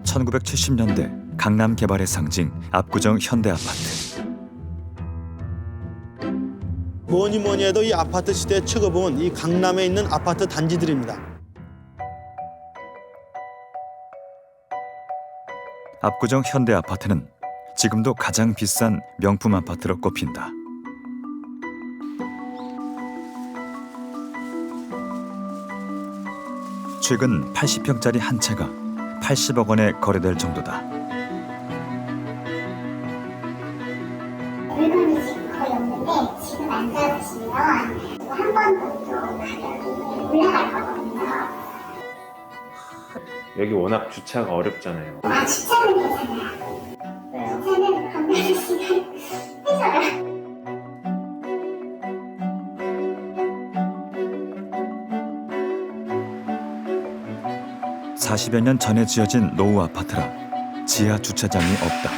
(1970년대) 강남 개발의 상징 압구정 현대아파트. 뭐니 해도 이 아파트 시대의 최고봉은 이 강남에 있는 아파트 단지들입니다. 압구정 현대아파트는 지금도 가장 비싼 명품 아파트로 꼽힌다. 최근 80평짜리 한 채가 80억 원에 거래될 정도다. 물건이 지금 거의 없는데 지금 안 잡으시면 한 번 정도 가격이 올라갈 거거든요. 여기 워낙 주차가 어렵잖아요. 주차는 괜찮아요. 주차는 한 번씩은 해줘요. 40여 년 전에 지어진 노후 아파트라 지하 주차장이 없다.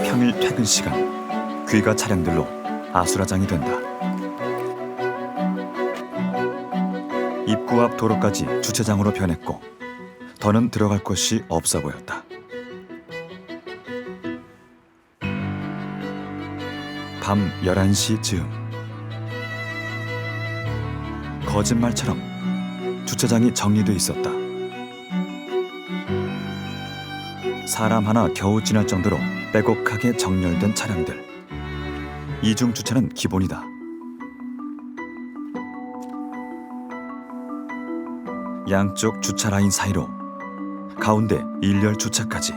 평일 퇴근 시간 귀가 차량들로 아수라장이 된다. 입구 앞 도로까지 주차장으로 변했고 더는 들어갈 곳이 없어 보였다. 밤 11시 즈음. 거짓말처럼 주차장이 정리돼 있었다. 사람 하나 겨우 지날 정도로 빼곡하게 정렬된 차량들. 이중 주차는 기본이다. 양쪽 주차 라인 사이로 가운데 일렬 주차까지.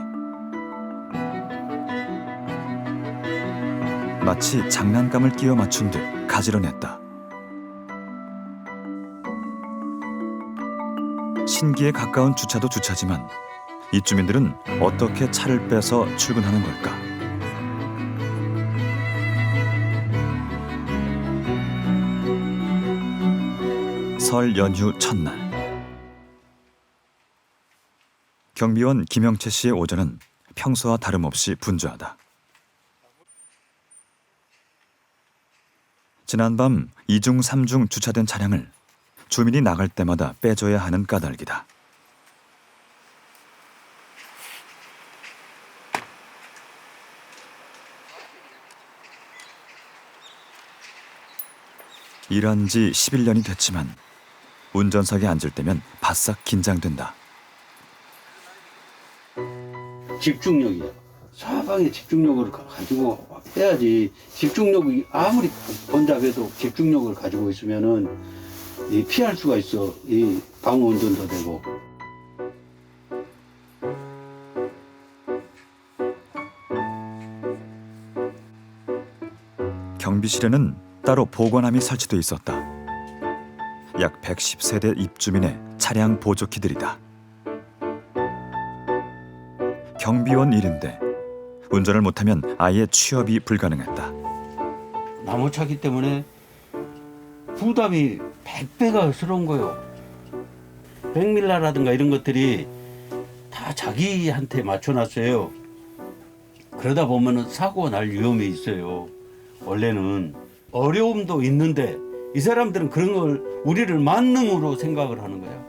마치 장난감을 끼워 맞춘 듯 가지런했다. 신기에 가까운 주차도 주차지만 입주민들은 어떻게 차를 빼서 출근하는 걸까? 설 연휴 첫날. 경비원 김영채 씨의 오전은 평소와 다름없이 분주하다. 지난밤 2중 3중 주차된 차량을 주민이 나갈 때마다 빼줘야 하는 까닭이다. 일한 지 11년이 됐지만 운전석에 앉을 때면 바싹 긴장된다. 집중력이야. 사방에 집중력을 가지고 해야지. 집중력이 아무리 번잡해도 집중력을 가지고 있으면은 피할 수가 있어. 이 방어 운전도 되고. 경비실에는 따로 보관함이 설치돼 있었다. 약 110세대 입주민의 차량 보조키들이다. 경비원 일인데 운전을 못하면 아예 취업이 불가능했다. 나무차기 때문에 부담이 100배가 스러운 거예요. 백밀라라든가 이런 것들이 다 자기한테 맞춰놨어요. 그러다 보면은 사고가 날 위험이 있어요. 원래는 어려움도 있는데 이 사람들은 그런 걸 우리를 만능으로 생각을 하는 거야.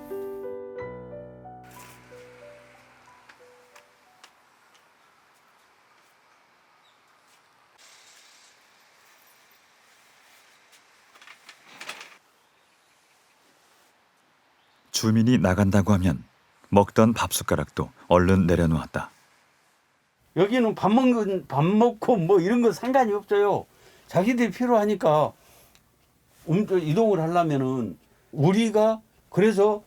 주민이 나간다고 하면 먹던 밥숟가락도 얼른 내려놓았다. 여기는 밥 먹고 뭐 이런 거 상관이 없어요. 자기들이 필요하니까 이동을 하려면은 우리가 그래서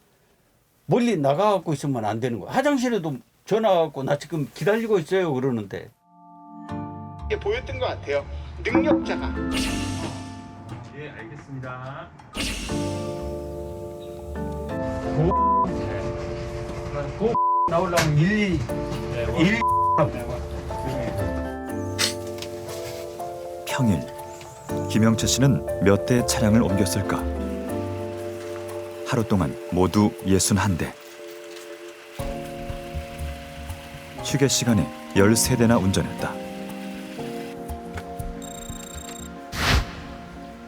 멀리 나가갖고 있으면 안 되는 거야. 화장실에도 전화 갖고 나 지금 기다리고 있어요 그러는데. 이게 보였던 것 같아요. 능력자가. 예, 알겠습니다. 나오려면 1, 2, 1. 평일 김영채 씨는 몇 대의 차량을 옮겼을까? 하루 동안 모두 61대. 휴게 시간에 13대나 운전했다.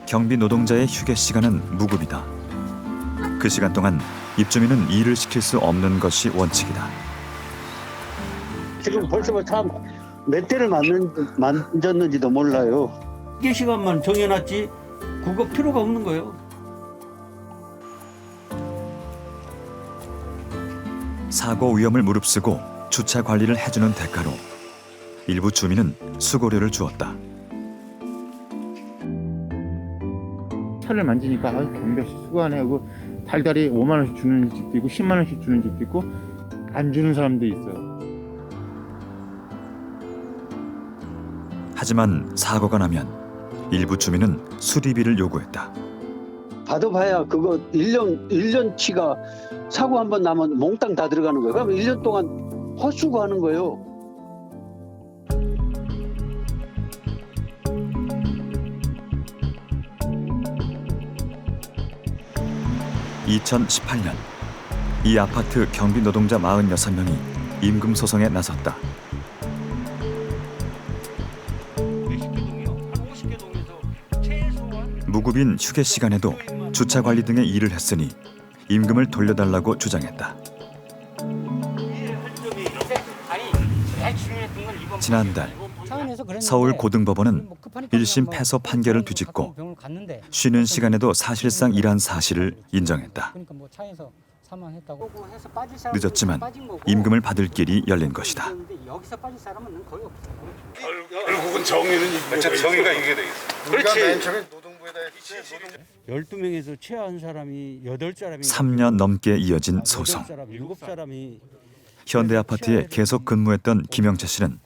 경비 노동자의 휴게 시간은 무급이다. 그 시간 동안 입주민은 일을 시킬 수 없는 것이 원칙이다. 지금 벌써 참 몇 대를 만졌는지도 몰라요. 이 시간만 정해놨지 그거 필요가 없는 거예요. 사고 위험을 무릅쓰고 주차 관리를 해주는 대가로 일부 주민은 수고료를 주었다. 차를 만지니까 경비 씨 수고하네 하고 달달이 5만 원씩 주는 집도 있고 10만 원씩 주는 집도 있고 안 주는 사람도 있어. 하지만 사고가 나면 일부 주민은 수리비를 요구했다. 봐도 봐야 그거 1년치가 사고 한 번 나면 몽땅 다 들어가는 거예요. 그러면 1년 동안 헛수고하는 거예요. (2018년) 이 아파트 경비 노동자 46명이 임금 소송에 나섰다. 무급인 휴게 시간에도 주차 관리 등의 일을 했으니 임금을 돌려달라고 주장했다. 지난달 서울 고등법원은 1심 패소 판결을 뒤집고 쉬는 시간에도 사실상 일한 사실을 인정했다. 늦었지만 임금을 받을 길이 열린 것이다. 결국은 정의가 이게 되겠어. 그렇지. 맨 처음에 노동부에다 12명에서 최한 사람이 8사람이 3년 넘게 이어진 소송. 7사람이 현대아파트에 계속 근무했던 김영채 씨는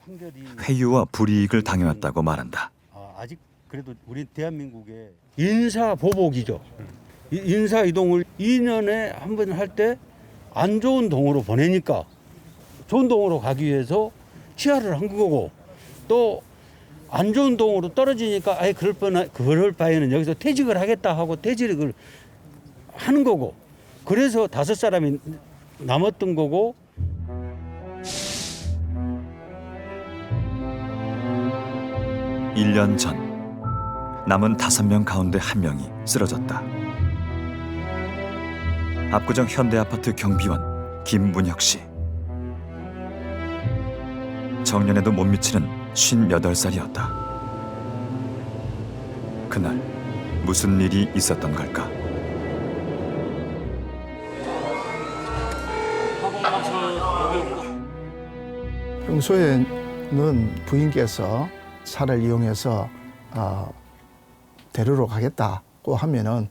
회유와 불이익을 당해왔다고 말한다. 아직 그래도 우리 대한민국의 인사 보복이죠. 인사 이동을 2년에 한 번 할 때 안 좋은 동으로 보내니까 좋은 동으로 가기 위해서 취하를 한 거고 또 안 좋은 동으로 떨어지니까 아예 그럴 바에는 여기서 퇴직을 하겠다 하고 퇴직을 하는 거고 그래서 5사람이 남았던 거고. (1년) 전 남은 5명 가운데 1명이 쓰러졌다. 압구정 현대아파트 경비원 김문혁 씨. 정년에도 못 미치는 58살이었다. 그날 무슨 일이 있었던 걸까? 평소에는 부인께서 차를 이용해서 데리러 가겠다고 하면은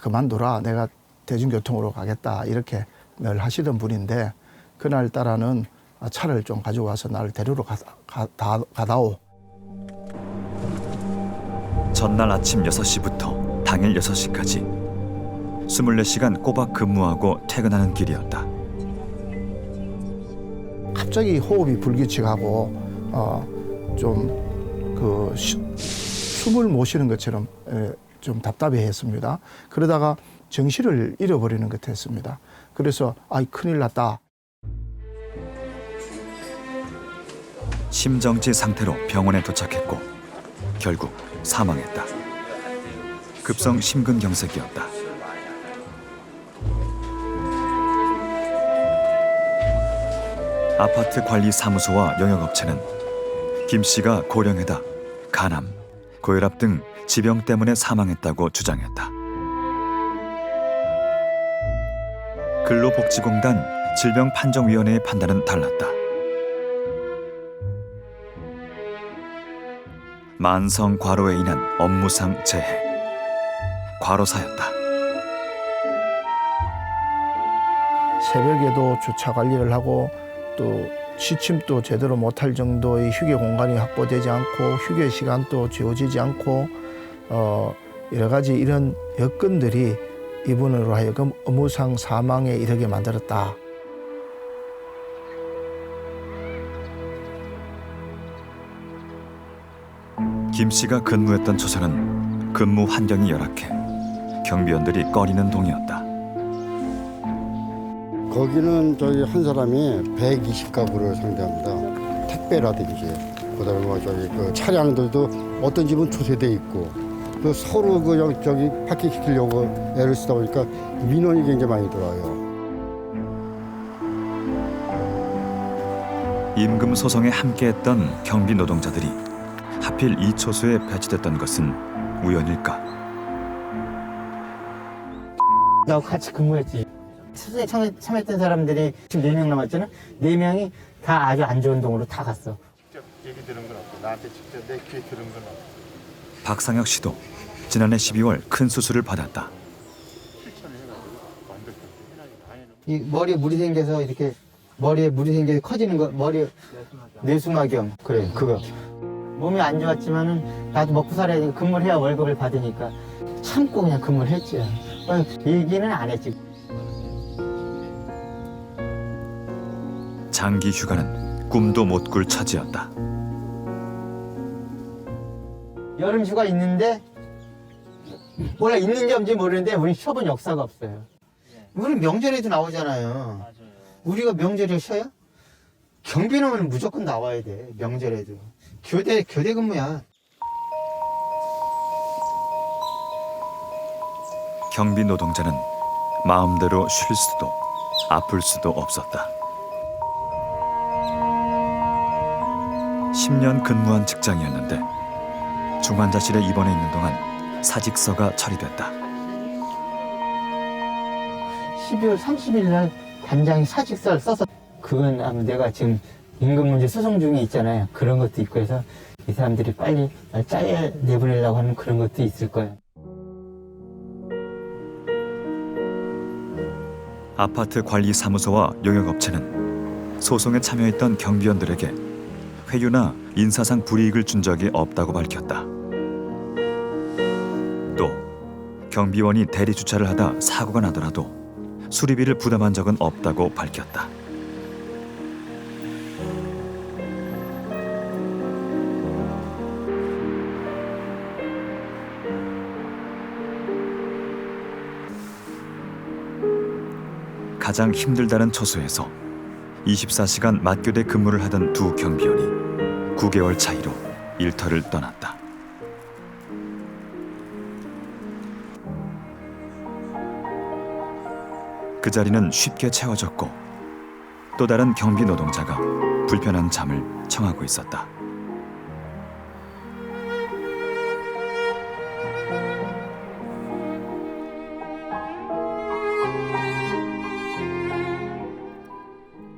그만둬라, 내가 대중교통으로 가겠다, 이렇게 늘 하시던 분인데 그날따라는 차를 좀 가지고 와서 나를 데리러 가다오. 전날 아침 6시부터 당일 6시까지 24시간 꼬박 근무하고 퇴근하는 길이었다. 갑자기 호흡이 불규칙하고 숨을 못 쉬는 것처럼 좀 답답해했습니다. 그러다가 정신을 잃어버리는 것 같았습니다. 그래서 큰일 났다. 심정지 상태로 병원에 도착했고 결국 사망했다. 급성 심근경색이었다. 아파트 관리 사무소와 영역업체는 김 씨가 고령에다 간암, 고혈압 등 지병 때문에 사망했다고 주장했다. 근로복지공단 질병판정위원회의 판단은 달랐다. 만성 과로에 인한 업무상 재해, 과로사였다. 새벽에도 주차 관리를 하고 또 취침도 제대로 못할 정도의 휴게 공간이 확보되지 않고 휴게 시간도 지워지지 않고 여러 가지 이런 여건들이 이분으로 하여금 업무상 사망에 이르게 만들었다. 김 씨가 근무했던 조선은 근무 환경이 열악해 경비원들이 꺼리는 동이었다. 거기는 한 사람이 120가구를 상대합니다. 택배라든지 그다음에 그 차량들도 어떤 집은 초세돼 있고 그 서로 저기 파괴시키려고 애를 쓰다 보니까 민원이 굉장히 많이 들어와요. 임금 소송에 함께했던 경비 노동자들이 하필 이 초소에 배치됐던 것은 우연일까? 나하고 같이 근무했지. 수사에 참여했던 사람들이 지금 4명 남았잖아. 4명이 다 아주 안 좋은 동으로 다 갔어. 직접 얘기 들은 건 없고 나한테 직접 내 귀에 들은 건 없고. 박상혁 씨도 지난해 12월 큰 수술을 받았다. 이 머리에 물이 생겨서 이렇게 머리에 물이 생겨서 커지는 거, 머리 뇌수막염. 그래, 그거. 몸이 안 좋았지만은 나도 먹고 살아야 되니까 근무를 해야 월급을 받으니까 참고 그냥 근무를 했지. 얘기는 안 했지. 장기 휴가는 꿈도 못 꿀 처지였다. 여름 휴가 있는데 몰라 있는지 없는지 모르는데 우리 쉬어본 역사가 없어요. 우리 명절에도 나오잖아요. 우리가 명절에 쉬어요? 경비는 무조건 나와야 돼. 명절에도 교대 근무야. 경비 노동자는 마음대로 쉴 수도 아플 수도 없었다. 10년 근무한 직장이었는데 중환자실에 입원해 있는 동안 사직서가 처리됐다. 12월 30일 날 단장이 사직서를 써서 그건 아마 내가 지금 임금 문제 소송 중에 있잖아요. 그런 것도 있고 해서 이 사람들이 빨리 날 짜야 내보내려고 하는 그런 것도 있을 거예요. 아파트 관리 사무소와 용역업체는 소송에 참여했던 경비원들에게 회유나 인사상 불이익을 준 적이 없다고 밝혔다. 또 경비원이 대리 주차를 하다 사고가 나더라도 수리비를 부담한 적은 없다고 밝혔다. 가장 힘들다는 초소에서 24시간 맞교대 근무를 하던 두 경비원이 9개월 차이로 일터를 떠났다. 그 자리는 쉽게 채워졌고 또 다른 경비 노동자가 불편한 잠을 청하고 있었다.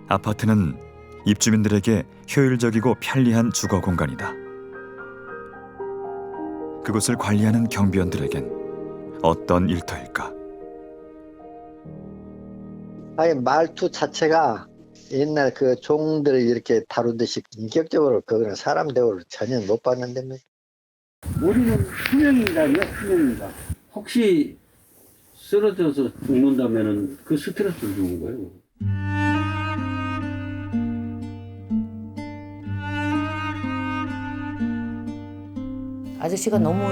아파트는 입주민들에게 효율적이고 편리한 주거 공간이다. 그곳을 관리하는 경비원들에겐 어떤 일터일까? 아니 말투 자체가 옛날 그 종들 이렇게 다루듯이 인격적으로 그거는 사람 대우를 전혀 못 받는데 뭐. 우리는 수명인간이야, 수명인간. 혹시 쓰러져서 죽는다면은 그 스트레스를 주는 거예요. 아저씨가 너무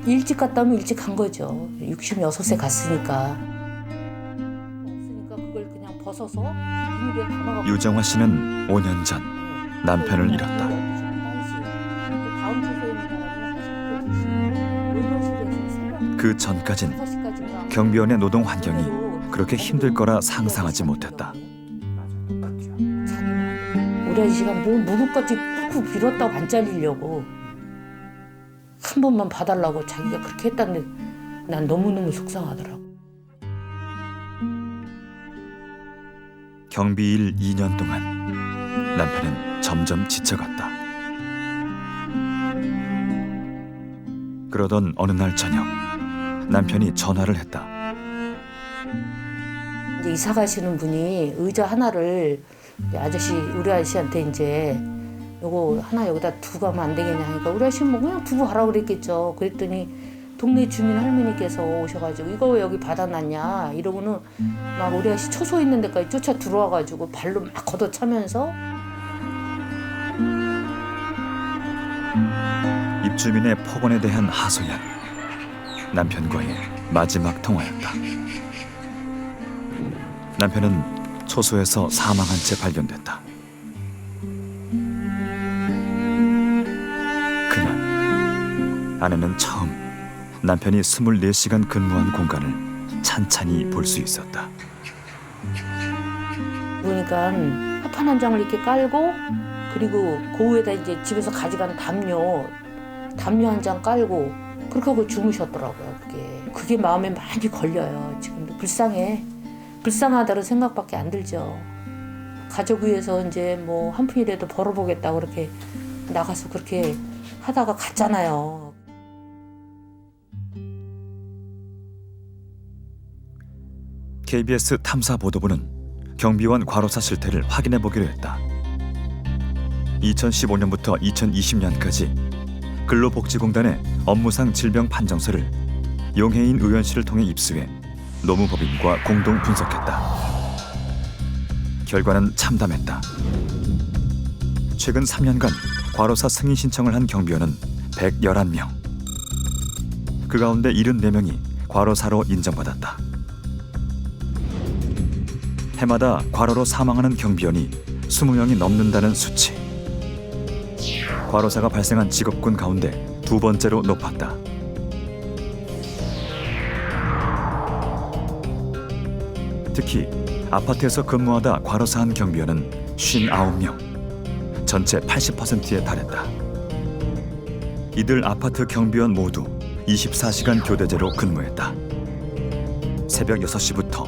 일찍 갔다 오면 일찍 간 거죠. 66세 갔으니까. 없으니까 그걸 그냥 벗어서 비닐에 담아갖고. 유정화 씨는 5년 전 남편을 잃었다. 다음 주소에 있는 사람이 그 전까진 경비원의 노동 환경이 그렇게 힘들 거라 상상하지 못했다. 우리 아저씨가 뭐 무릎까지 꾹꾹 빌었다고 안 잘리려고. 한 번만 봐달라고 자기가 그렇게 했다는데 난 너무너무 속상하더라고. 경비 일 2년 동안 남편은 점점 지쳐갔다. 그러던 어느 날 저녁 남편이 전화를 했다. 이제 이사 가시는 분이 의자 하나를 아저씨 우리 아저씨한테 이제 요거 하나 여기다 두고 가면 안 되겠냐 하니까 우리 아저씨 뭐 그냥 두고 가라고 그랬겠죠. 그랬더니 동네 주민 할머니께서 오셔가지고 이거 왜 여기 받아놨냐 이러고는 막 우리 아저씨 초소 있는 데까지 쫓아 들어와가지고 발로 막 걷어차면서 입주민의 폭언에 대한 하소연, 남편과의 마지막 통화였다. 남편은 초소에서 사망한 채 발견됐다. 그날 아내는 처음 남편이 24시간 근무한 공간을 찬찬히 볼 수 있었다. 그러니까 합판 한 장을 이렇게 깔고 그리고 그 위에다 이제 집에서 가져간 담요 한 장 깔고 그렇게 하고 주무셨더라고요. 그게 마음에 많이 걸려요. 지금도 불쌍하다는 생각밖에 안 들죠. 가족 위해서 이제 뭐 한 푼이라도 벌어보겠다고 그렇게 나가서 그렇게 하다가 갔잖아요. KBS 탐사보도부는 경비원 과로사 실태를 확인해 보기로 했다. 2015년부터 2020년까지 근로복지공단의 업무상 질병 판정서를 용해인 의원실을 통해 입수해 노무법인과 공동 분석했다. 결과는 참담했다. 최근 3년간 과로사 승인 신청을 한 경비원은 111명. 그 가운데 74명이 과로사로 인정받았다. 해마다 과로로 사망하는 경비원이 20명이 넘는다는 수치. 과로사가 발생한 직업군 가운데 두 번째로 높았다. 특히 아파트에서 근무하다 과로사한 경비원은 59명, 전체 80%에 달했다. 이들 아파트 경비원 모두 24시간 교대제로 근무했다. 새벽 6시부터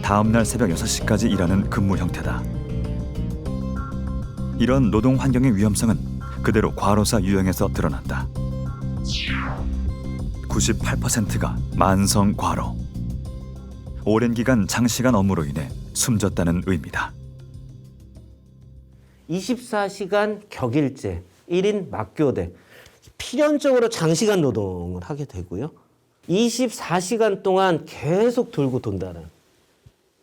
다음날 새벽 6시까지 일하는 근무 형태다. 이런 노동 환경의 위험성은 그대로 과로사 유형에서 드러난다. 98%가 만성 과로. 오랜 기간 장시간 업무로 인해 숨졌다는 의미다. 24시간 격일제, 1인 막교대, 필연적으로 장시간 노동을 하게 되고요. 24시간 동안 계속 돌고 돈다는.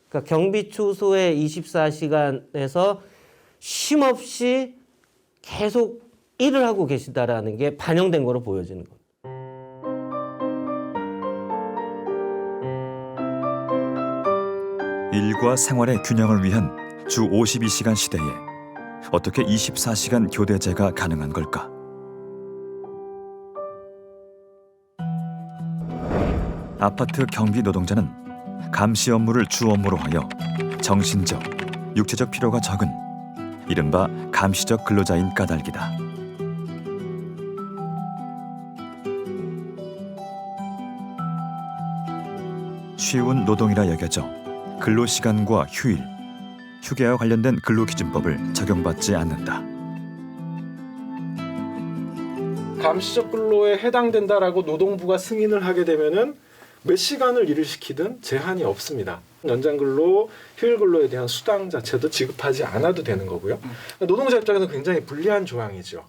그러니까 경비 초소의 24시간에서 쉼 없이 계속 일을 하고 계시다라는 게 반영된 거로 보여지는 겁니다. 일과 생활의 균형을 위한 주 52시간 시대에 어떻게 24시간 교대제가 가능한 걸까? 아파트 경비 노동자는 감시 업무를 주 업무로 하여 정신적, 육체적 피로가 적은 이른바 감시적 근로자인 까닭이다. 쉬운 노동이라 여겨져 근로시간과 휴일, 휴게와 관련된 근로기준법을 적용받지 않는다. 감시적 근로에 해당된다라고 노동부가 승인을 하게 되면은 몇 시간을 일을 시키든 제한이 없습니다. 연장 근로, 휴일 근로에 대한 수당 자체도 지급하지 않아도 되는 거고요. 노동자 입장에서는 굉장히 불리한 조항이죠.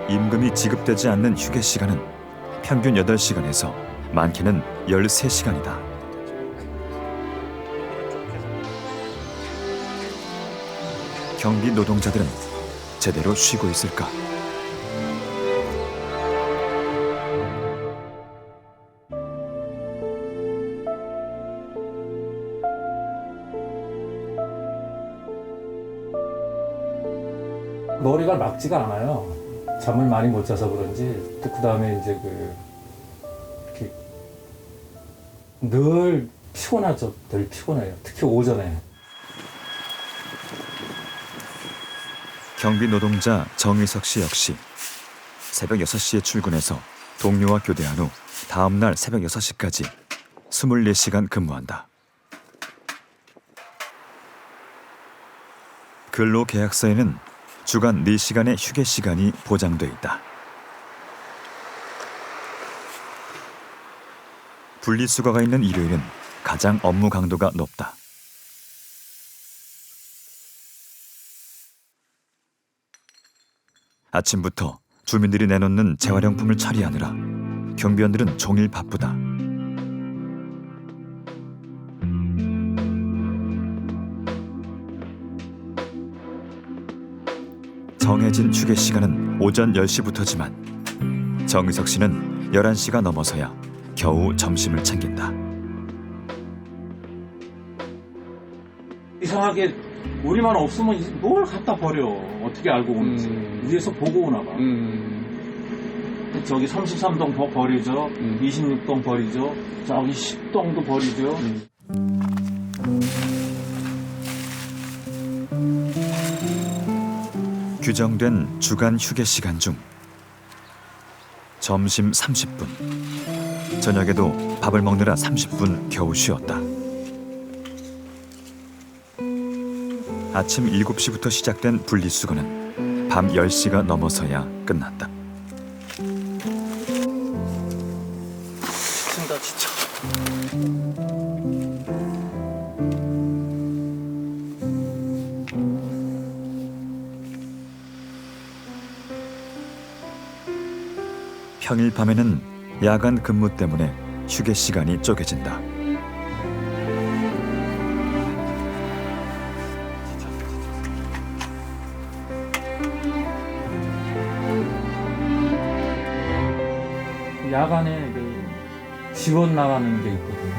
임금이 지급되지 않는 휴게 시간은 평균 8시간에서 많게는 13시간이다. 경비 노동자들은 제대로 쉬고 있을까? 머리가 맑지가 않아요. 잠을 많이 못 자서 그런지. 또 그다음에 이제 이렇게 늘 피곤하죠. 늘 피곤해요. 특히 오전에. 경비 노동자 정의석 씨 역시 새벽 6시에 출근해서 동료와 교대한 후 다음 날 새벽 6시까지 24시간 근무한다. 근로계약서에는 주간 4시간의 휴게 시간이 보장돼 있다. 분리수거가 있는 일요일은 가장 업무 강도가 높다. 아침부터 주민들이 내놓는 재활용품을 처리하느라 경비원들은 종일 바쁘다. 정해진 휴게 시간은 오전 10시부터지만 정의석 씨는 11시가 넘어서야 겨우 점심을 챙긴다. 이상하게 우리만 없으면 뭘 갖다 버려. 어떻게 알고 오는지. 위에서 보고 오나 봐. 저기 33동 버리죠. 26동 버리죠. 저기 10동도 버리죠. 규정된 주간 휴게 시간 중 점심 30분, 저녁에도 밥을 먹느라 30분 겨우 쉬었다. 아침 7시부터 시작된 분리수거는 밤 10시가 넘어서야 끝났다. 지친다 진짜. 평일 밤에는 야간 근무 때문에 휴게 시간이 쪼개진다. 야간에 그 지원 나가는 게 있거든요.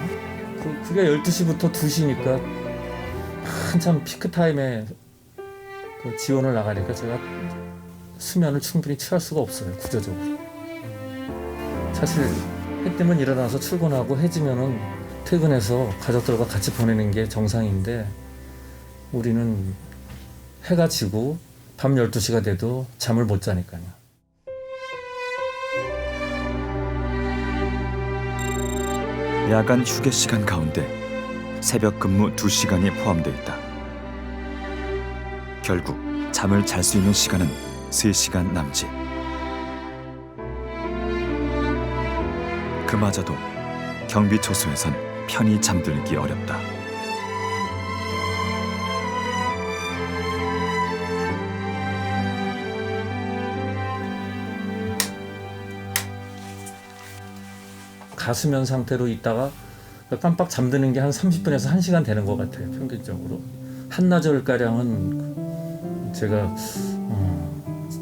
그게 12시부터 2시니까 한참 피크 타임에 그 지원을 나가니까 제가 수면을 충분히 취할 수가 없어요. 구조적으로. 사실 해 뜨면 일어나서 출근하고 해지면은 퇴근해서 가족들과 같이 보내는 게 정상인데 우리는 해가 지고 밤 12시가 돼도 잠을 못 자니까요. 야간 휴게 시간 가운데 새벽 근무 2시간이 포함되어 있다. 결국 잠을 잘 수 있는 시간은 3시간 남짓. 그마저도 경비 초소에선 편히 잠들기 어렵다. 가수면 상태로 있다가 깜빡 잠드는 게 한 30분에서 1시간 되는 것 같아요. 평균적으로. 한나절가량은 제가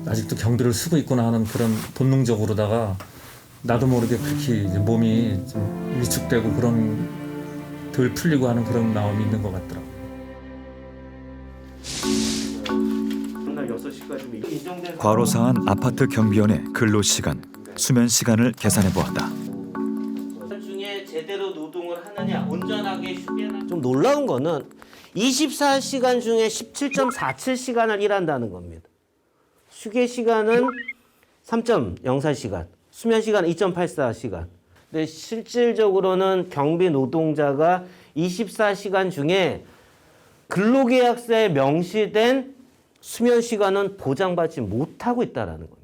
아직도 경비를 쓰고 있구나 하는 그런 본능적으로다가 나도 모르게 그렇게 이제 몸이 좀 위축되고 그런 덜 풀리고 하는 그런 마음이 있는 것 같더라고요. 과로사한 아파트 경비원의 근로시간, 수면시간을 계산해보았다. 중에 제대로 노동을 하느냐, 온전하게 휴게나. 좀 놀라운 거는 24시간 중에 17.47시간을 일한다는 겁니다. 휴게 시간은 3.04시간, 수면 시간은 2.84시간. 근데 실질적으로는 경비 노동자가 24시간 중에 근로계약서에 명시된 수면 시간은 보장받지 못하고 있다는 겁니다.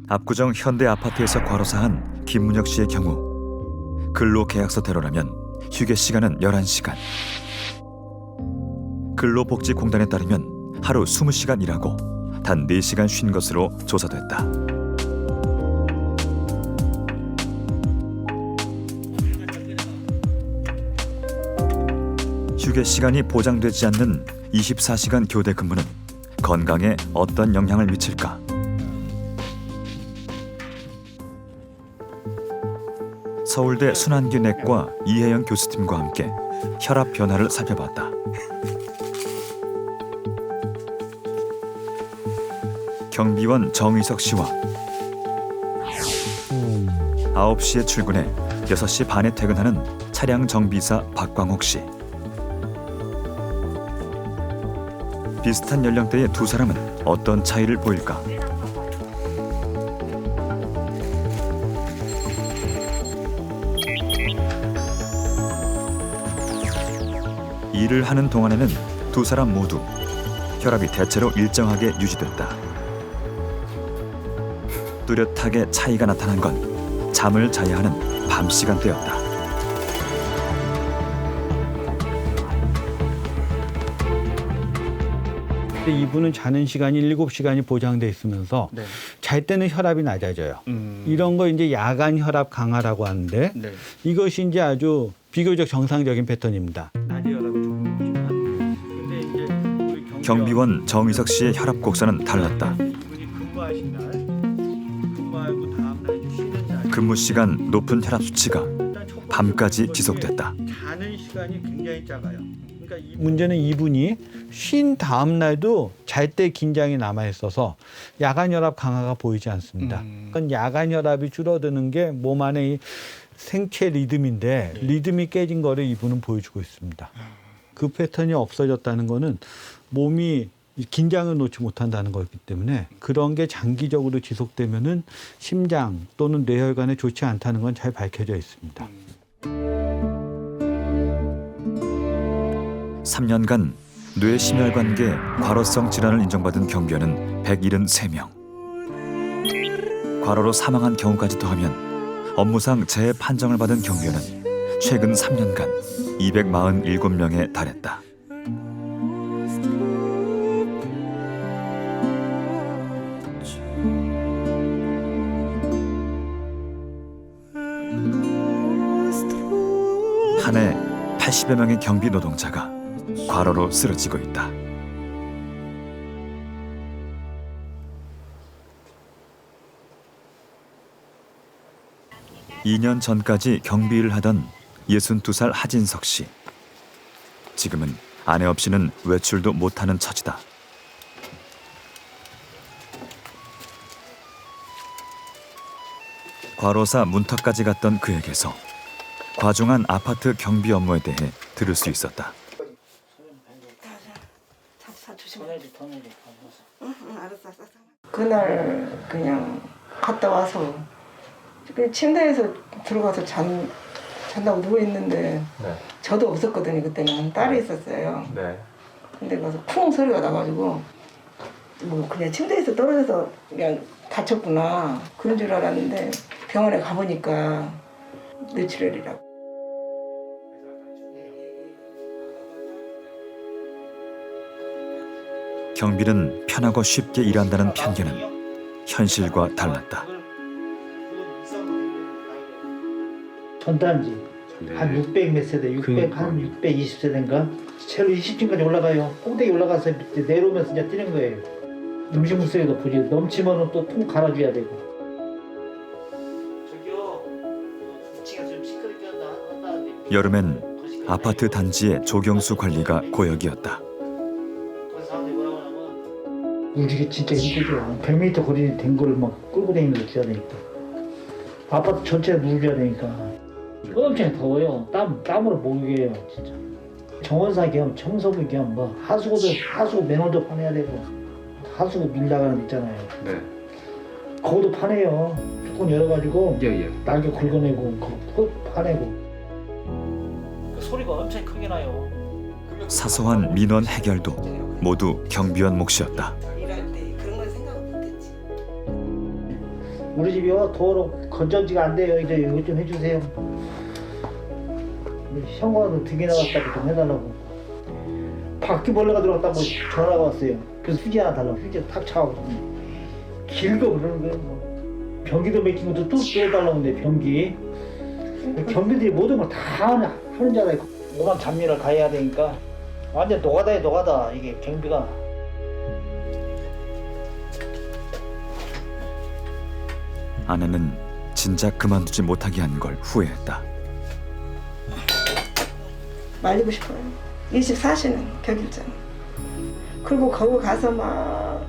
압구정 현대아파트에서 과로사한 김문혁 씨의 경우 근로계약서대로라면 휴게 시간은 11시간. 근로복지공단에 따르면 하루 20시간 일하고 단 4시간 쉰 것으로 조사됐다. 휴게 시간이 보장되지 않는 24시간 교대 근무는 건강에 어떤 영향을 미칠까? 서울대 순환기 내과 이혜영 교수팀과 함께 혈압 변화를 살펴봤다. 경비원 정의석 씨와 9시에 출근해 6시 반에 퇴근하는 차량 정비사 박광옥 씨. 비슷한 연령대의 두 사람은 어떤 차이를 보일까? 일을 하는 동안에는 두 사람 모두 혈압이 대체로 일정하게 유지됐다. 뚜렷하게 차이가 나타난 건 잠을 자야 하는 밤 시간대였다. 이분은 자는 시간이 7시간이 보장돼 있으면서 네. 잘 때는 혈압이 낮아져요. 이런 거 이제 야간 혈압 강화라고 하는데 네. 이것이 이제 아주 비교적 정상적인 패턴입니다. 경비원 정의석 씨의 혈압 곡선은 달랐다. 근무 시간 높은 혈압 수치가 밤까지 지속됐다. 자는 시간이 굉장히 작아요. 그러니까 문제는 이분이 쉰 다음 날도 잘 때 긴장이 남아 있어서 야간 혈압 강화가 보이지 않습니다. 그건 야간 혈압이 줄어드는 게 몸 안에 이 생체 리듬인데 리듬이 깨진 거를 이분은 보여주고 있습니다. 그 패턴이 없어졌다는 거는 몸이 긴장을 놓지 못한다는 거기 때문에 그런 게 장기적으로 지속되면은 심장 또는 뇌혈관에 좋지 않다는 건 잘 밝혀져 있습니다. 3년간 뇌심혈관계 과로성 질환을 인정받은 경비원은 173명. 과로로 사망한 경우까지 더하면 업무상 재해 판정을 받은 경비원은 최근 3년간 247명에 달했다. 한 해 80여 명의 경비 노동자가 과로로 쓰러지고 있다. (2년) 전까지 경비 일을 하던 62살 하진석 씨. 지금은 아내 없이는 외출도 못하는 처지다. 과로사 문턱까지 갔던 그에게서 과중한 아파트 경비 업무에 대해 들을 수 있었다. 그날 그냥 갔다 와서 그냥 침대에서 들어가서 잔다고 누워 있는데 저도 없었거든요. 그때는 딸이 있었어요. 근데 가서 쿵 소리가 나가지고 뭐 그냥 침대에서 떨어져서 그냥 다쳤구나 그런 줄 알았는데 병원에 가보니까 뇌출혈이라고. 경비는 편하고 쉽게 일한다는 편견은 현실과 달랐다. 전단지 한 600 몇 세대, 600 한 620세대인가 채로 20층까지 올라가요. 꼭대기 올라가서 밑에 내려오면서 이제 뛰는 거예요. 음식물 쓰레기도 보지 넘치면은 또 통 갈아줘야 되고. 여름엔 아파트 단지의 조경수 관리가 고역이었다. 우리 진짜 힘들죠. 100m 거리 된 걸 막 끌고 다니면서 줘야 되니까. 아파트 전체에 물을 줘야 되니까. 엄청 더워요. 땀으로 목욕해요, 진짜. 정원사 겸 청소부 겸 뭐 하수구 맨홀도 파내야 되고 하수구 밀 나가는 거 있잖아요. 그것도 파내요. 조금 열어가지고 날개 긁어내고 그거 파내고. 소리가 엄청 크게 나요. 사소한 민원 해결도 모두 경비원 몫이었다. 우리 집이요 도로 건전지가 안 돼요. 이제 이거 좀 해주세요. 형광도 2개 나왔다고 좀 해달라고. 바퀴벌레가 들어갔다고 전화가 왔어요. 그래서 휴지 하나 달라고 휴지 탁 차고 길고 그러는 거예요. 뭐. 변기도 맥힌 것도 또 빼달라고 하는데 변기. 경비들이 모든 걸 다 하는 줄 알아요. 오만 잡일을 가야 되니까 완전 노가다에 노가다 이게 경비가. 아내는 진작 그만두지 못하게 한 걸 후회했다. 말리고 싶어요. 24시는 격일잖아. 그리고 거기 가서 막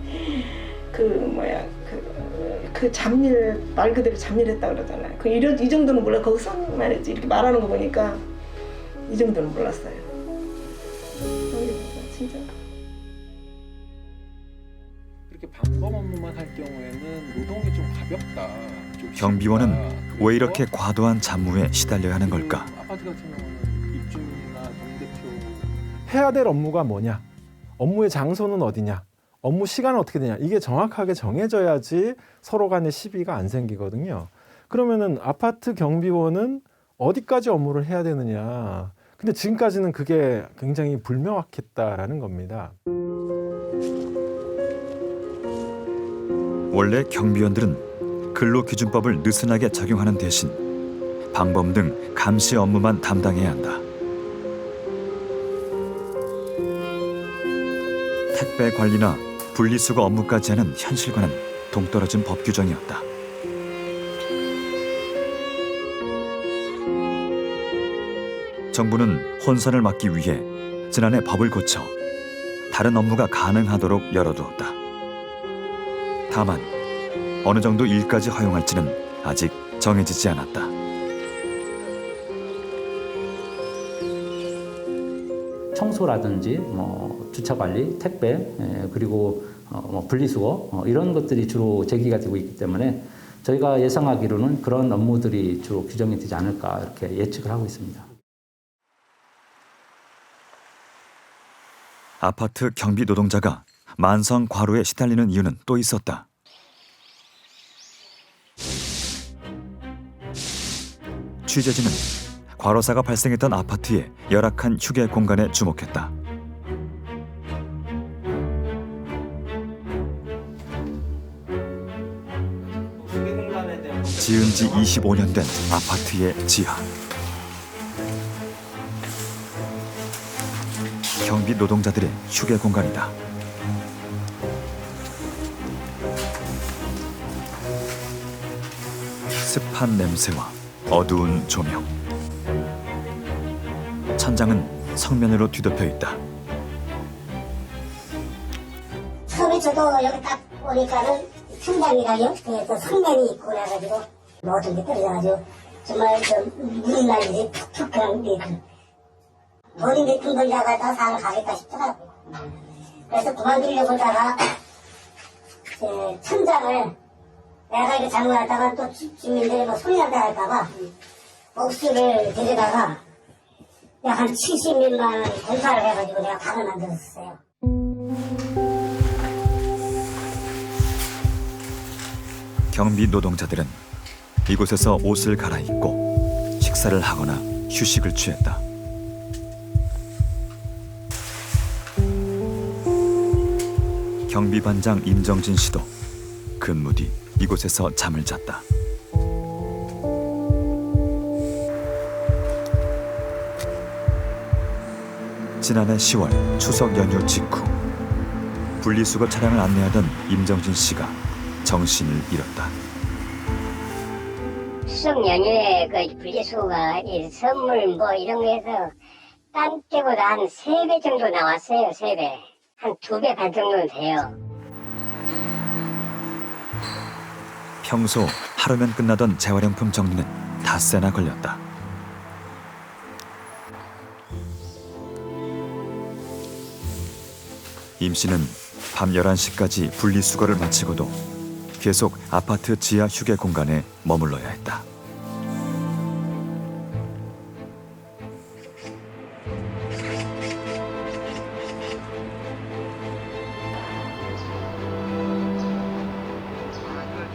그 잡일 말 그대로 잡일했다 그러잖아요. 이 정도는 몰라. 거기 선 말이지 이렇게 말하는 거 보니까 이 정도는 몰랐어요. 진짜. 이렇게 방범 업무만 할 경우에는 노동이 좀 가볍다. 좀 경비원은 쉽다. 왜 이렇게 과도한 잡무에 시달려야 하는 걸까? 아파트 같은 경우는 입주민이나 동대표 해야 될 업무가 뭐냐? 업무의 장소는 어디냐? 업무 시간은 어떻게 되냐? 이게 정확하게 정해져야지 서로 간의 시비가 안 생기거든요. 그러면은 아파트 경비원은 어디까지 업무를 해야 되느냐? 근데 지금까지는 그게 굉장히 불명확했다라는 겁니다. 원래 경비원들은 근로기준법을 느슨하게 적용하는 대신 방범 등 감시 업무만 담당해야 한다. 택배 관리나 분리수거 업무까지 하는 현실과는 동떨어진 법 규정이었다. 정부는 혼선을 막기 위해 지난해 법을 고쳐 다른 업무가 가능하도록 열어두었다. 다만 어느 정도 일까지 허용할지는 아직 정해지지 않았다. 청소라든지 뭐 주차 관리, 택배, 그리고 뭐 분리수거 이런 것들이 주로 제기가 되고 있기 때문에 저희가 예상하기로는 그런 업무들이 주로 규정이 되지 않을까 이렇게 예측을 하고 있습니다. 아파트 경비 노동자가 만성 과로에 시달리는 이유는 또 있었다. 취재진은 과로사가 발생했던 아파트의 열악한 휴게 공간에 주목했다. 지은 지 25년 된 아파트의 지하. 경비 노동자들의 휴게 공간이다. 습한 냄새와 어두운 조명. 천장은 성면으로 뒤덮여 있다. 처음에 저도 여기 딱 오니까는 천장이랑 그 성면이 있고 그래가지고 모든 게 떨어져가지고 정말 물이 날리지 툭툭 그런 게 본인 같은 걸다가 상을 가겠다 싶더라고요. 그래서 그만두려고 하다가 천장을 내가 이렇게 잘못하다가 또 주민들이 뭐 소리 난다 할까봐 옥수를 데려다가 약 한 70몇만 원 공사를 해가지고 내가 방을 만들었어요. 경비 노동자들은 이곳에서 옷을 갈아입고 식사를 하거나 휴식을 취했다. 경비반장 임정진 씨도 근무 뒤 이곳에서 잠을 잤다. 지난해 10월 추석 연휴 직후 분리수거 차량을 안내하던 임정진 씨가 정신을 잃었다. 추석 연휴에 그 분리수거가 선물 뭐 이런 거 해서 딴 때보다 한 3배 정도 나왔어요. 3배. 한 2배 반 정도는 돼요. 평소 하루면 끝나던 재활용품 정리는 닷새나 걸렸다. 임 씨는 밤 11시까지 분리수거를 마치고도 계속 아파트 지하 휴게 공간에 머물러야 했다.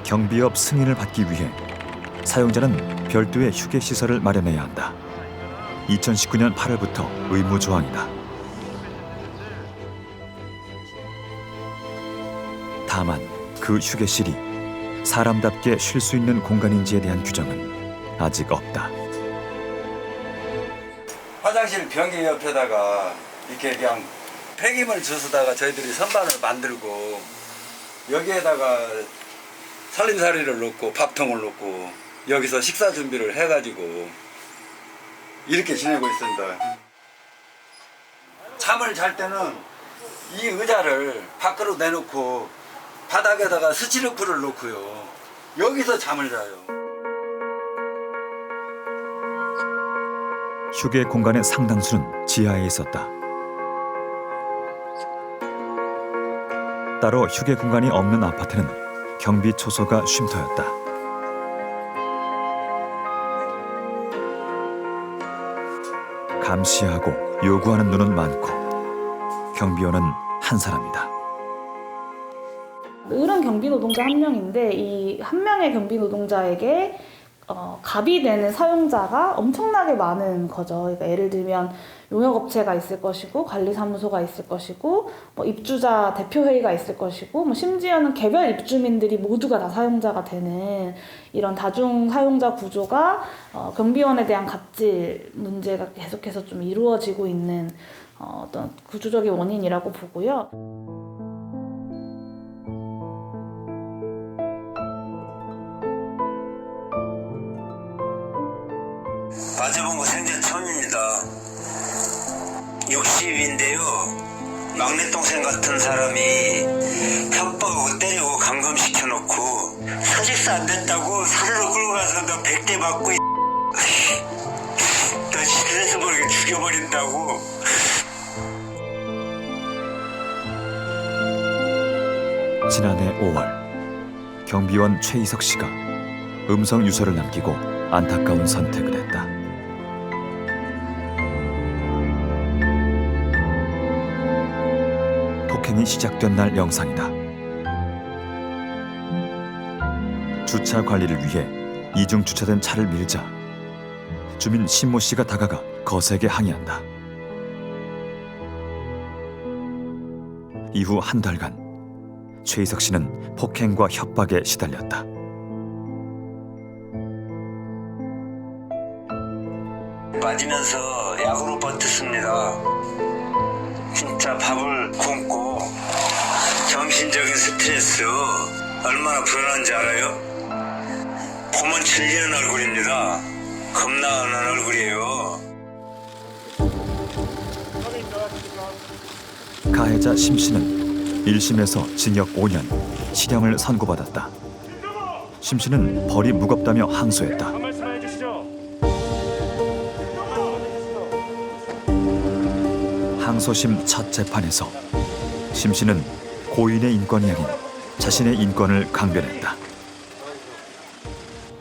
경비업 승인을 받기 위해 사용자는 별도의 휴게 시설을 마련해야 한다. 2019년 8월부터 의무 조항이다. 다만 그 휴게실이 사람답게 쉴 수 있는 공간인지에 대한 규정은 아직 없다. 화장실 변기 옆에다가 이렇게 그냥 폐기물 주스다가 저희들이 선반을 만들고 여기에다가 살림살이를 놓고 밥통을 놓고 여기서 식사 준비를 해가지고 이렇게 지내고 있습니다. 잠을 잘 때는 이 의자를 밖으로 내놓고 바닥에다가 스티로폼을 놓고요. 여기서 잠을 자요. 휴게 공간의 상당수는 지하에 있었다. 따로 휴게 공간이 없는 아파트는 경비 초소가 쉼터였다. 감시하고 요구하는 눈은 많고 경비원은 한 사람이다. 을은 경비 노동자 한 명인데 이 한 명의 경비 노동자에게 갑이 되는 사용자가 엄청나게 많은 거죠. 그러니까 예를 들면 용역업체가 있을 것이고 관리사무소가 있을 것이고 뭐 입주자 대표회의가 있을 것이고 뭐 심지어는 개별 입주민들이 모두가 다 사용자가 되는 이런 다중 사용자 구조가 경비원에 대한 갑질 문제가 계속해서 좀 이루어지고 있는 어떤 구조적인 원인이라고 보고요. 맞아본 거 생전 처음입니다. 60인데요. 막내 동생 같은 사람이 협박하고 때리고 감금시켜놓고 사직서 안 됐다고 산으로 끌고 가서 너 100대 맞고 너 스트레스 모르게 죽여버린다고. 지난해 5월 경비원 최희석 씨가 음성 유서를 남기고 안타까운 선택을 했다. 폭행이 시작된 날 영상이다. 주차 관리를 위해 이중 주차된 차를 밀자 주민 신모 씨가 다가가 거세게 항의한다. 이후 한 달간 최희석 씨는 폭행과 협박에 시달렸다. 맞으면서 약으로 버텼습니다. 진짜 밥을 굶고 정신적인 스트레스 얼마나 불안한지 알아요? 보면 질리는 얼굴입니다. 겁나는 얼굴이에요. 가해자 심 씨는 1심에서 징역 5년, 실형을 선고받았다. 심 씨는 벌이 무겁다며 항소했다. 항소심 첫 재판에서 심 씨는 고인의 인권이 아닌 자신의 인권을 강변했다.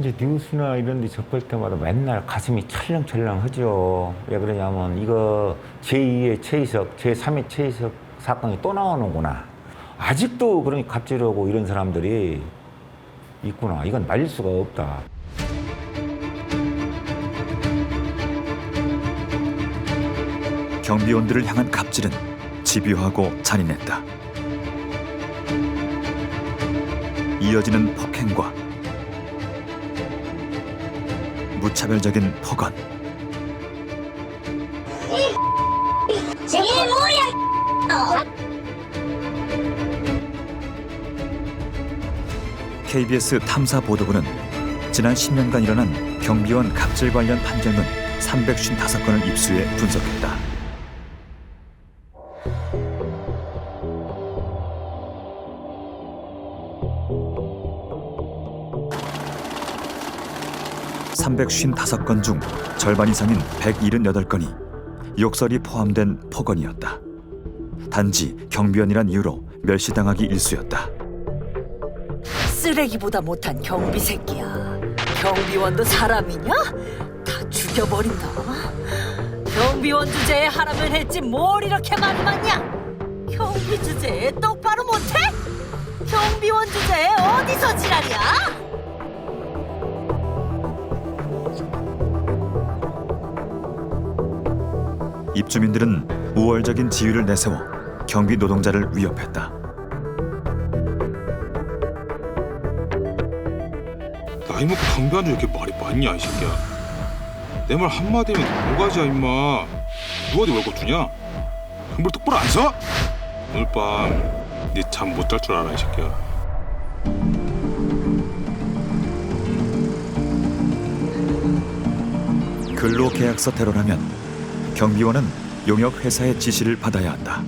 이제 뉴스나 이런 데 접할 때마다 맨날 가슴이 찰랑찰랑하죠. 왜 그러냐면 이거 제2의 최희석, 제3의 최희석 사건이 또 나오는구나. 아직도 그런 갑질하고 이런 사람들이 있구나. 이건 말릴 수가 없다. 경비원들을 향한 갑질은 집요하고 잔인했다. 이어지는 폭행과 무차별적인 폭언. 저게 뭐야? KBS 탐사보도부는 지난 10년간 일어난 경비원 갑질 관련 판결문 355건을 입수해 분석했다. (355건) 중 절반 이상인 178건이 욕설이 포함된 폭언이었다. 단지 경비원이란 이유로 멸시당하기 일쑤였다. 쓰레기보다 못한 경비 새끼야. 경비원도 사람이냐? 다 죽여버린다. 경비원 주제에 하라면 했지 뭘 이렇게 많이 맞냐? 경비 주제에 똑바로 못해? 경비원 주제에 어디서 지랄이야? 입주민들은 우월적인 지위를 내세워 경비 노동자를 위협했다. 나이 먹고 경비하는 줄 이렇게 말이 많냐 이 새끼야. 내 말 한마디면 뭐가지야 임마. 누가 네 월급 주냐? 형벌 똑바로 안 써? 오늘 밤 네 잠 못 잘 줄 알아 이 새끼야. 근로계약서대로라면 경비원은 용역회사의 지시를 받아야 한다.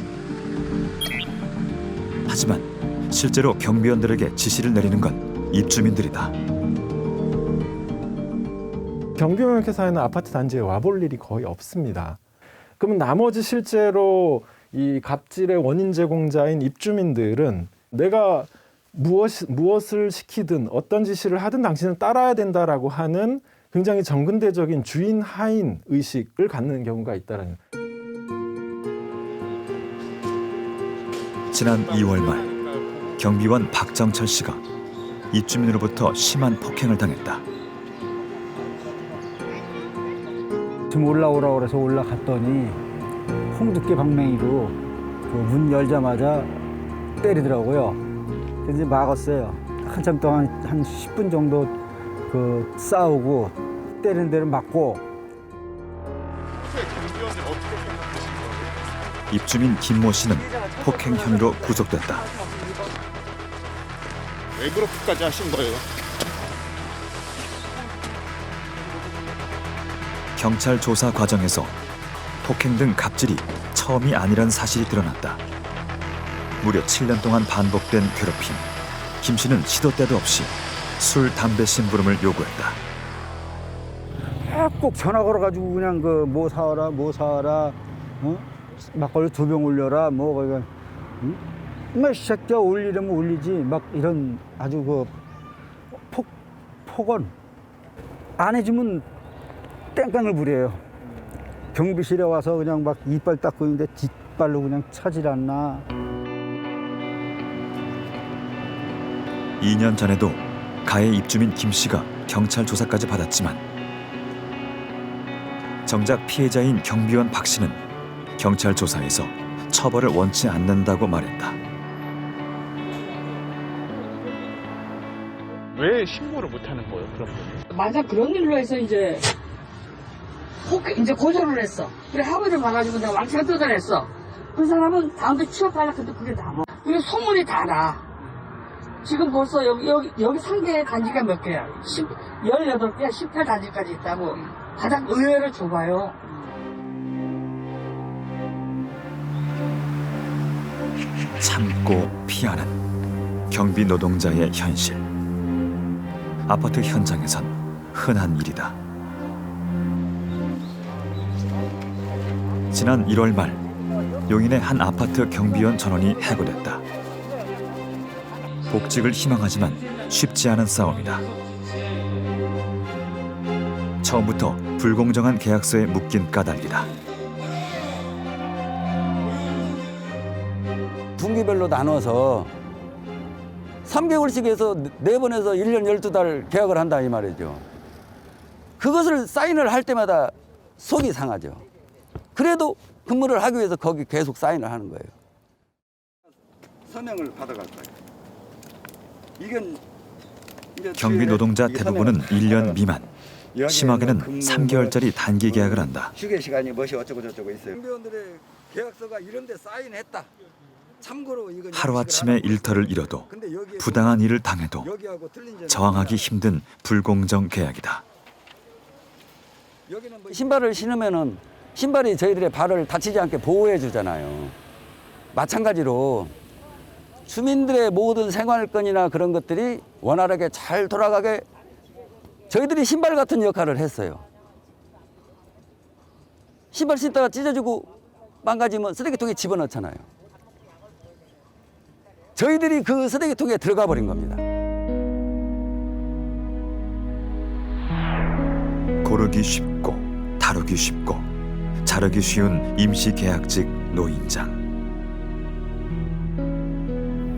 하지만 실제로 경비원들에게 지시를 내리는 건 입주민들이다. 경비용역회사에는 아파트 단지에 와볼 일이 거의 없습니다. 그러면 나머지 실제로 이 갑질의 원인 제공자인 입주민들은 내가 무엇을 시키든 어떤 지시를 하든 당신은 따라야 된다라고 하는 굉장히 정근대적인 주인 하인 의식을 갖는 경우가 있다는. 지난 2월 말 경비원 박정철 씨가 입주민으로부터 심한 폭행을 당했다. 지금 올라오라고 그래서 올라갔더니 홍두깨 방맹이로 그 문 열자마자 때리더라고요. 그래서 이제 막았어요. 한참 동안 한 10분 정도 그 싸우고 때리는 데를 맞고. 입주민 김모 씨는 폭행 혐의로 구속됐다. 왜 그렇게까지 하신 거예요? 경찰 조사 과정에서 폭행 등 갑질이 처음이 아니란 사실이 드러났다. 무려 7년 동안 반복된 괴롭힘. 김 씨는 시도 때도 없이 술, 담배 심부름을 요구했다. 꼭 전화 걸어가지고 그냥 그 뭐 사와라, 어? 막걸리 2병 올려라, 뭐 그냥, 응? 뭐 새끼야 올리려면 올리지, 막 이런 아주 그 폭언 안 해주면 땡깡을 부려요. 경비실에 와서 그냥 막 이빨 닦고 있는데 뒷발로 그냥 차질 않나. 2년 전에도 가해 입주민 김 씨가 경찰 조사까지 받았지만 정작 피해자인 경비원 박 씨는 경찰 조사에서 처벌을 원치 않는다고 말했다. 왜 신고를 못하는 거예요, 그런 분이? 만약 그런 일로 해서 이제 고소를 했어. 그래 학원을 봐가지고 내가 왕창 뜯어냈어. 그 사람은 다음에 취업하려고 해도 그게 다 뭐. 그리고 소문이 다 나. 지금 벌써 여기 상계 단지가 몇 개야? 18개, 18단지까지 있다고. 가장 의외로 좁아요. 참고 피하는 경비 노동자의 현실. 아파트 현장에선 흔한 일이다. 지난 1월 말 용인의 한 아파트 경비원 전원이 해고됐다. 복직을 희망하지만 쉽지 않은 싸움이다. 처음부터 불공정한 계약서에 묶인 까닭이다. 분기별로 나눠서 3개월씩 해서 4번에서 1년 12달 계약을 한다 이 말이죠. 그것을 사인을 할 때마다 속이 상하죠. 그래도 근무를 하기 위해서 거기 계속 사인을 하는 거예요. 서명을 받아갈 거예요. 이건 경비 노동자 대부분은 1년 미만, 심하게는 3개월짜리 단기 계약을 한다. 휴게 시간이 무엇이 어쩌고 저쩌고 있어요. 경비원들의 계약서가 이런 데 사인했다. 참고로 이건 하루아침에 일터를 잃어도 부당한 일을 당해도 저항하기 힘든 불공정 계약이다. 신발을 신으면은 신발이 저희들의 발을 다치지 않게 보호해 주잖아요. 마찬가지로 주민들의 모든 생활권이나 그런 것들이 원활하게 잘 돌아가게 저희들이 신발 같은 역할을 했어요. 신발 신다가 찢어지고 망가지면 쓰레기통에 집어넣잖아요. 저희들이 그 쓰레기통에 들어가 버린 겁니다. 고르기 쉽고 다루기 쉽고 자르기 쉬운 임시계약직 노인장.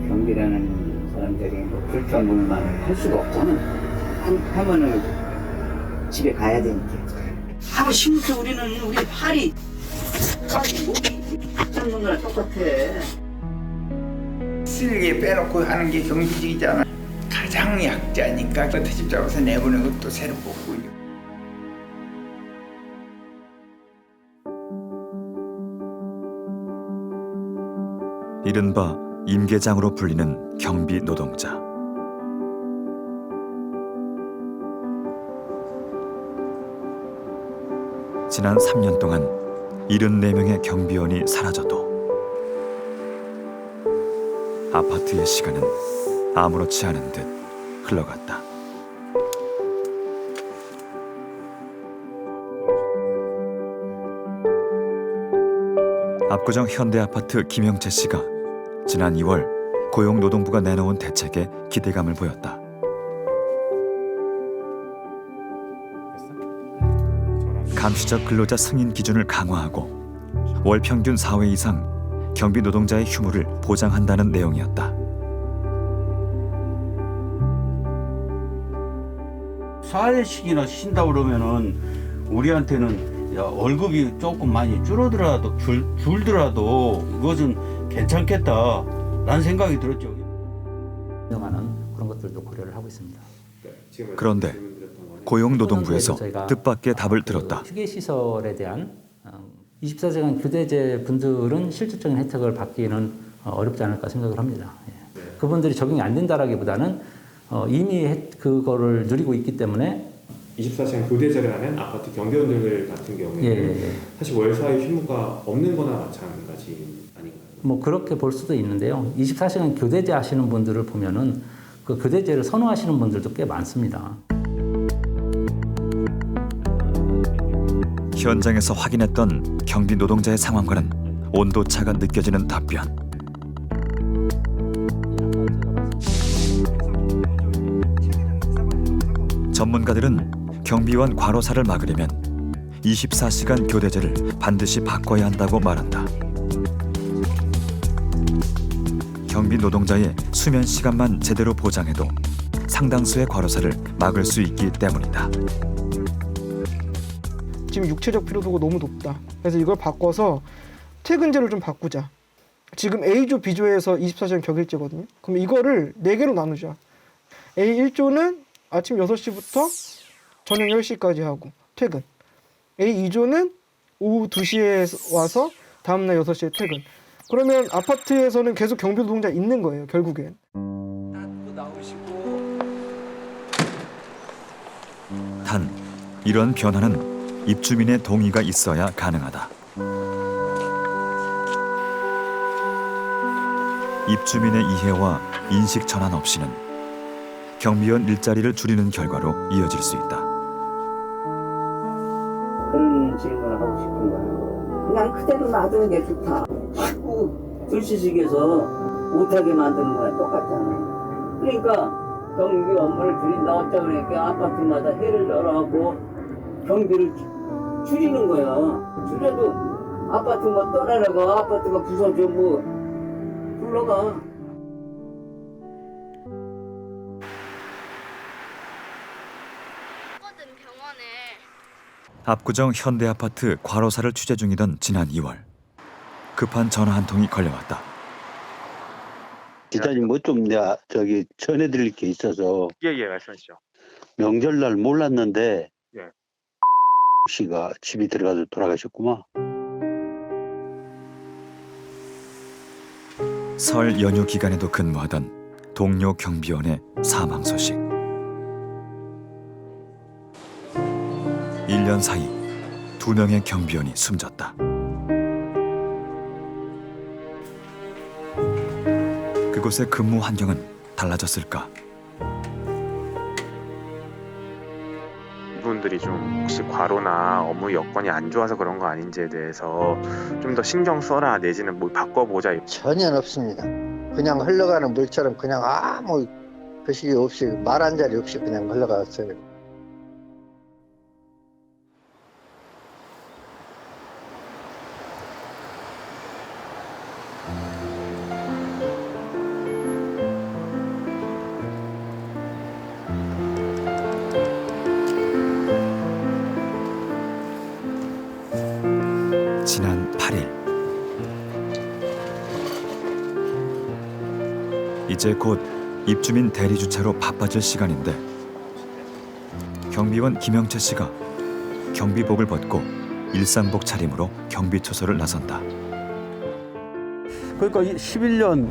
경비라는 사람들이 뭐 불평불만을 할 수가 없잖아. 하면은 집에 가야 되니까. 하고 싶으면서 우리는 우리 팔이 목이 잡는 거랑 똑같아. 쓰레기 빼놓고 하는 게 경비직이잖아. 가장 약자니까 트집 잡아서 내보내고 또 새로 뽑고. 이른바 임계장으로 불리는 경비 노동자. 지난 3년 동안 74명의 경비원이 사라져도 아파트의 시간은 아무렇지 않은 듯 흘러갔다. 압구정 현대아파트 김영채 씨가 지난 2월 고용노동부가 내놓은 대책에 기대감을 보였다. 감시적 근로자 승인 기준을 강화하고 월 평균 4회 이상 경비 노동자의 휴무를 보장한다는 내용이었다. 4회씩이나 쉰다 그러면은 우리한테는 야, 월급이 조금 많이 줄더라도 이것은 괜찮겠다라는 생각이 들었죠. 운영하는 그런 것들도 고려를 하고 있습니다. 그런데 고용노동부에서 뜻밖의 답을 들었다. 휴게시설에 대한 24시간 교대제 분들은 실질적인 혜택을 받기는 어렵지 않을까 생각을 합니다. 그분들이 적용이 안 된다라기보다는 이미 그거를 누리고 있기 때문에 24시간 교대제를 하는 아파트 경비원들 같은 경우에는 예. 사실 월 사회 휴무가 없는 거나 마찬가지 아닌가요? 뭐 그렇게 볼 수도 있는데요. 24시간 교대제 하시는 분들을 보면은 그 교대제를 선호하시는 분들도 꽤 많습니다. 현장에서 확인했던 경비 노동자의 상황과는 온도차가 느껴지는 답변. 전문가들은 경비원 과로사를 막으려면 24시간 교대제를 반드시 바꿔야 한다고 말한다. 경비 노동자의 수면 시간만 제대로 보장해도 상당수의 과로사를 막을 수 있기 때문이다. 지금 육체적 피로도가 너무 높다. 그래서 이걸 바꿔서 퇴근제를 좀 바꾸자. 지금 A조, B조에서 24시간 격일제거든요. 그럼 이거를 4개로 나누자. A1조는 아침 6시부터 저녁 10시까지 하고 퇴근. A2조는 오후 2시에 와서 다음날 6시에 퇴근. 그러면 아파트에서는 계속 경비 노동자 있는 거예요, 결국엔. 단, 이런 변화는 입주민의 동의가 있어야 가능하다. 입주민의 이해와 인식 전환 없이는 경비원 일자리를 줄이는 결과로 이어질 수 있다. 그런 질문을 하고 싶은 거예요. 그냥 그대로 놔두는 게 좋다. 자꾸 불시식에서 못하게 만드는 거야 똑같잖아요. 그러니까 경비 업무를 줄인다 어쩌고 그러니까 아파트마다 해를 열어하고 경비를 줄이는 거야. 줄여도 아파트 뭐 떠나라고 아파트가 부서져 뭐 불러가. 압구정 현대아파트 과로사를 취재 중이던 지난 2월 급한 전화 한 통이 걸려왔다. 기자님 뭐 좀 내가 전해드릴 게 있어서. 예, 말씀하시죠. 명절날 몰랐는데 예. 씨가 집이 들어가서 돌아가셨구만. 설 연휴 기간에도 근무하던 동료 경비원의 사망 소식. 1년 사이 2명의 경비원이 숨졌다. 그곳의 근무 환경은 달라졌을까? 이분들이 좀 혹시 과로나 업무 여건이 안 좋아서 그런 거 아닌지에 대해서 좀 더 신경 써라 내지는 뭘 바꿔보자. 전혀 없습니다. 그냥 흘러가는 물처럼 그냥 아무 것이 없이 말 한 자리 없이 그냥 흘러갔어요. 지난 8일 이제 곧 입주민 대리주차로 바빠질 시간인데 경비원 김영채 씨가 경비복을 벗고 일상복 차림으로 경비초소를 나선다. 그러니까 2011,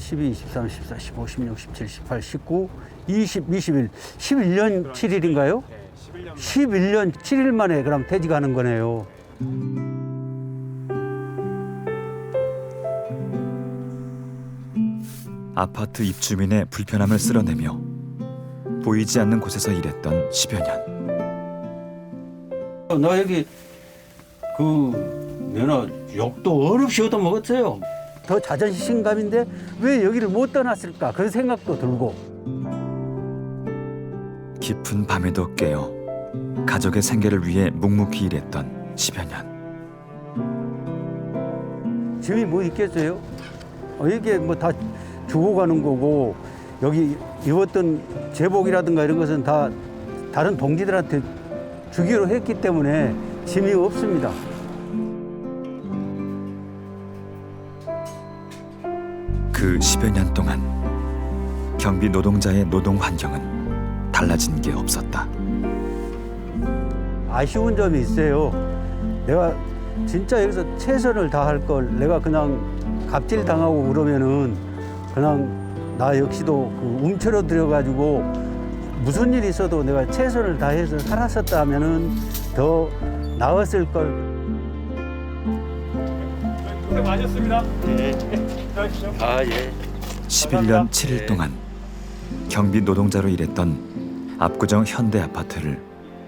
12, 13, 14, 15, 16, 17, 18, 19, 20, 21, 11년 7일인가요? 11년 7일 만에 그럼 퇴직하는 거네요. 아파트 입주민의 불편함을 쓸어내며 보이지 않는 곳에서 일했던 10여 년. 나 여기 내가 욕도 어렵이 얻어먹었어요. 더 자존심감인데 왜 여기를 못 떠났을까 그런 생각도 들고. 깊은 밤에도 깨어 가족의 생계를 위해 묵묵히 일했던 10여 년. 짐이 뭐 있겠어요? 이게 뭐 다 주고 가는 거고 여기 입었던 제복이라든가 이런 것은 다 다른 동지들한테 주기로 했기 때문에 짐이 없습니다. 그 10여 년 동안 경비 노동자의 노동 환경은 달라진 게 없었다. 아쉬운 점이 있어요. 내가 진짜 여기서 최선을 다할 걸 내가 그냥 갑질 당하고 그러면은 그냥 나 역시도 움츠러들어 가지고 무슨 일이 있어도 내가 최선을 다해서 살았었다 하면은 더 나았을 걸. 고생 많으셨습니다. 네. 들어가십시오. 아 예. 11년 7일 동안 경비 노동자로 일했던 압구정 현대 아파트를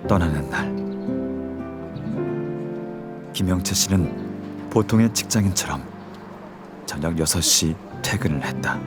떠나는 날, 김영채 씨는 보통의 직장인처럼 저녁 6시 퇴근을 했다.